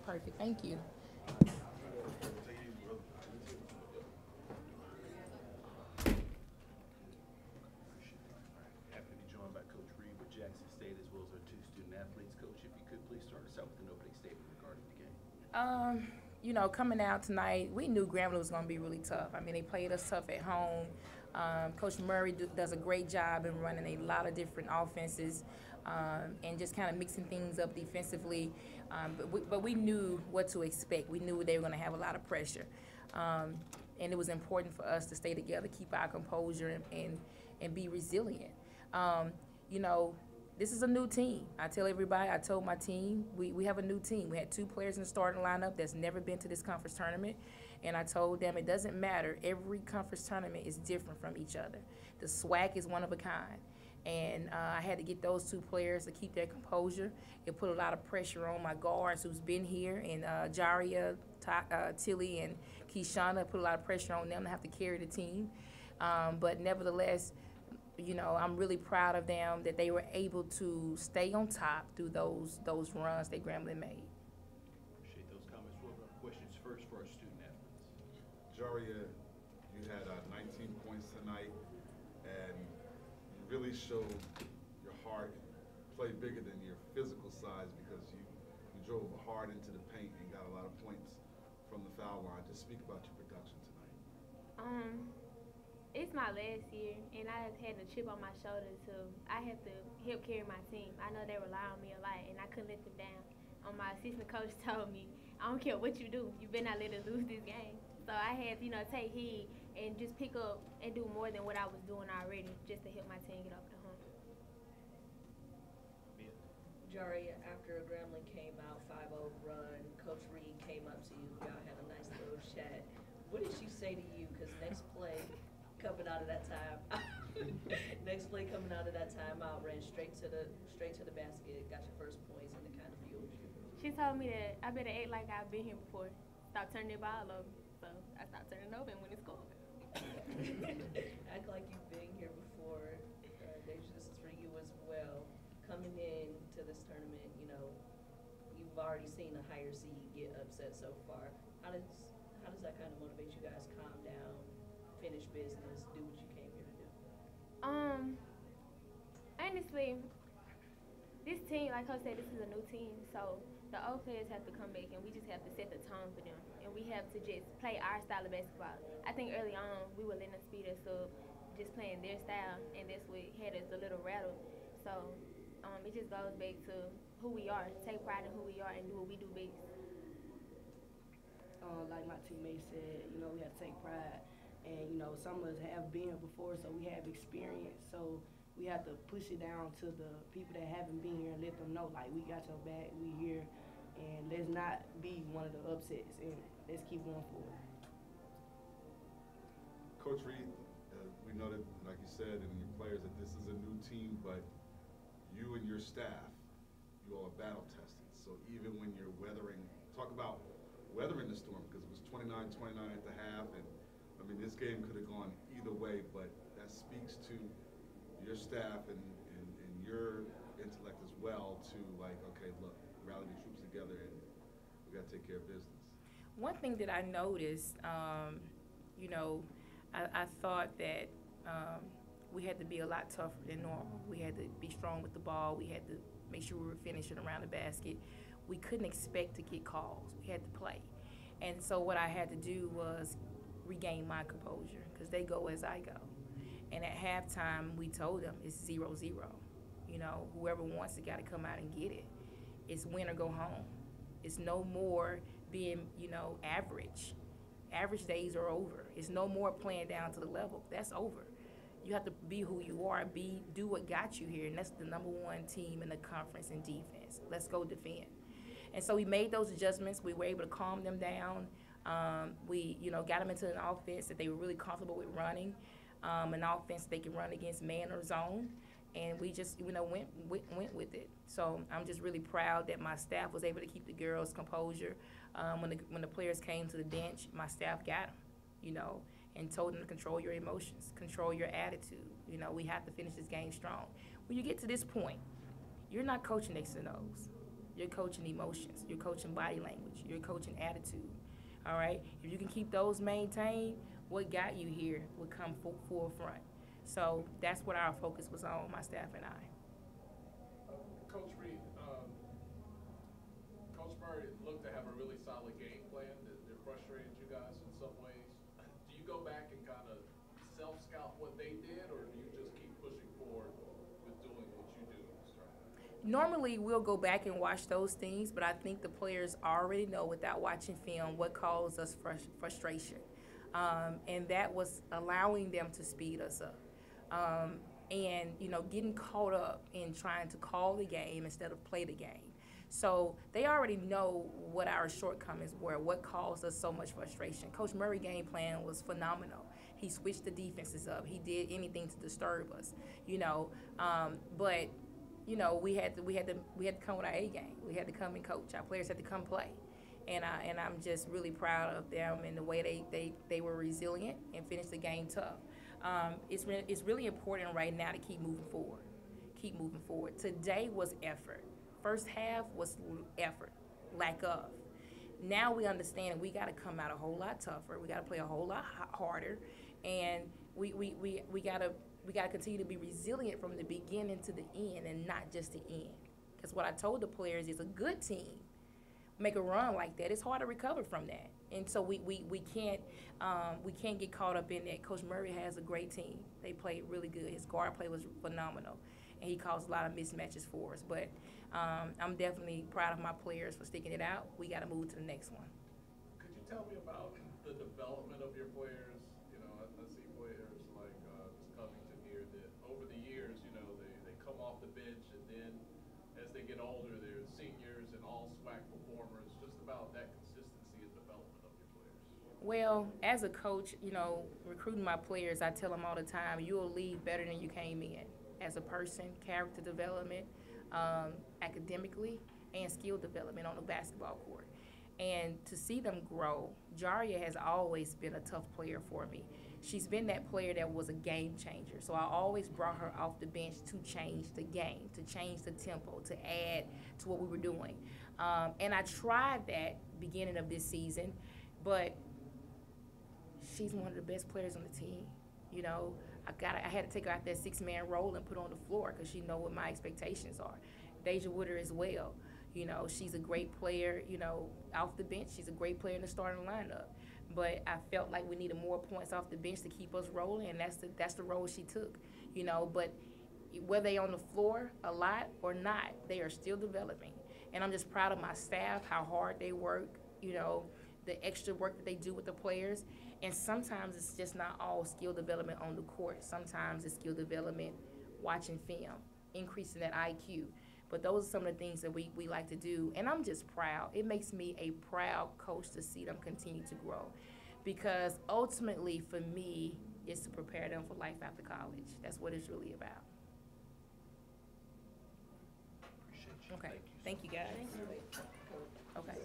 Perfect. Thank you. Happy to be joined by Coach Reed with Jackson State as well as our two student athletes. Coach, if you could please start us out with an opening statement regarding the game. You know, coming out tonight, we knew Grambling was going to be really tough. I mean, they played us tough at home. Coach Murray does a great job in running a lot of different offenses and just kind of mixing things up defensively. But we knew what to expect. We knew they were going to have a lot of pressure. And it was important for us to stay together, keep our composure, and be resilient. You know, this is a new team. I tell everybody, I told my team, we have a new team. We had 2 players in the starting lineup that's never been to this conference tournament. And I told them it doesn't matter. Every conference tournament is different from each other. The SWAC is one of a kind. And I had to get those 2 players to keep their composure. It put a lot of pressure on my guards who's been here, and Jaria, Tilly, and Keishana put a lot of pressure on them to have to carry the team. But nevertheless, you know, I'm really proud of them that they were able to stay on top through those runs that Grambling made. Appreciate those comments. We'll have questions first for our student athletes. Jaria, you had 19 points tonight, and you really showed your heart, play bigger than your physical size, because you drove hard into the paint and got a lot of points from the foul line. Just speak about your production tonight. It's my last year, and I had a chip on my shoulder, so I have to help carry my team. I know they rely on me a lot, and I couldn't let them down. My assistant coach told me, I don't care what you do, you better not let us lose this game. So I had to, you know, take heed and just pick up and do more than what I was doing already, just to help my team get over the hump. Jaria, after Grambling came out 5-0 run, Coach Reed came up to you, y'all had a nice little chat. What did she say to you? Because next play, coming out of that time, ran straight to the basket, got your first points, and it kind of fueled you. She told me that I better act like I've been here before. Stop turning the ball over. So I stopped turning over and when it scored. Act like you've been here before. Deja, this is for you as well. Coming in to this tournament, you know, you've already seen a higher seed get upset so far. How does that kind of motivate you guys? Calm down, finish business, do what you came here to do. Honestly, this team, like I said, this is a new team, so the old players have to come back, and we just have to set the tone for them, and we have to just play our style of basketball. I think early on we were letting them speed us up, just playing their style, and that's what had us a little rattled. So it just goes back to who we are, take pride in who we are, and do what we do best. Like my teammate said, you know, we have to take pride. And, you know, some of us have been here before, so we have experience. So we have to push it down to the people that haven't been here and let them know, like, we got your back, we here, and let's not be one of the upsets, and let's keep going forward. Coach Reed, we know that, like you said, and your players, that this is a new team, but you and your staff, you all are battle tested. So even when you're talk about weathering the storm, because it was 29-29 at the half, and I mean, this game could have gone either way, but that speaks to your staff and your intellect as well to, like, okay, look, rally the troops together and we got to take care of business. One thing that I noticed, you know, I thought that we had to be a lot tougher than normal. We had to be strong with the ball. We had to make sure we were finishing around the basket. We couldn't expect to get calls. We had to play. And so what I had to do was regain my composure, because they go as I go. And at halftime, we told them it's 0-0. You know, whoever wants it got to come out and get it. It's win or go home. It's no more being, you know, average. Average days are over. It's no more playing down to the level. That's over. You have to be who you are, do what got you here, and that's the #1 team in the conference in defense. Let's go defend. And so we made those adjustments. We were able to calm them down. We, you know, got them into an offense that they were really comfortable with running, an offense they can run against man or zone, and we just, you know, went with it. So I'm just really proud that my staff was able to keep the girls' composure. When the players came to the bench, my staff got them, you know, and told them to control your emotions, control your attitude. You know, we have to finish this game strong. When you get to this point, you're not coaching X's and O's. You're coaching emotions. You're coaching body language. You're coaching attitude. All right? If you can keep those maintained, what got you here would come forefront. So that's what our focus was on, my staff and I. Coach Reed, Coach Murray looked to have a really solid game plan that frustrated you guys in some ways. Do you go back and kind of self-scout what they did, or do you just keep pushing forward with doing what you do? Normally, we'll go back and watch those things, but I think the players already know without watching film what caused us frustration. And that was allowing them to speed us up. And, you know, getting caught up in trying to call the game instead of play the game. So they already know what our shortcomings were, what caused us so much frustration. Coach Murray's game plan was phenomenal. He switched the defenses up. He did anything to disturb us, you know. But you know, we had to come with our A game. We had to come and coach. Our players had to come play. And I'm just really proud of them and the way they were resilient and finished the game tough. It's really important right now to keep moving forward. Keep moving forward. Today was effort. First half was effort, lack of. Now we understand we got to come out a whole lot tougher. We got to play a whole lot harder, and we got to continue to be resilient from the beginning to the end, and not just the end. Because what I told the players is a good team make a run like that, it's hard to recover from that. And so we can't get caught up in that. Coach Murray has a great team. They played really good. His guard play was phenomenal, and he caused a lot of mismatches for us. But I'm definitely proud of my players for sticking it out. We got to move to the next one. Could you tell me about the development of your players? You know, I see players like Ms. Covington here that over the years, you know, they come off the bench, and then as they get older, they're seniors and all SWAC performers. Just about that consistency and development of your players. Well, as a coach, you know, recruiting my players, I tell them all the time, you'll leave better than you came in. As a person, character development, academically, and skill development on the basketball court. And to see them grow, Jaria has always been a tough player for me. She's been that player that was a game changer. So I always brought her off the bench to change the game, to change the tempo, to add to what we were doing. And I tried that beginning of this season, but she's one of the best players on the team. You know, I had to take her out that six-man role and put her on the floor because she know what my expectations are. Deja Woodard as well. You know, she's a great player, you know, off the bench. She's a great player in the starting lineup. But I felt like we needed more points off the bench to keep us rolling, and that's the role she took. You know, but whether they on the floor a lot or not, they are still developing. And I'm just proud of my staff, how hard they work, you know, the extra work that they do with the players. And sometimes it's just not all skill development on the court. Sometimes it's skill development watching film, increasing that IQ. But those are some of the things that we like to do. And I'm just proud. It makes me a proud coach to see them continue to grow. Because ultimately, for me, it's to prepare them for life after college. That's what it's really about. Appreciate you. Okay. Thank you, guys. Thank you. Okay.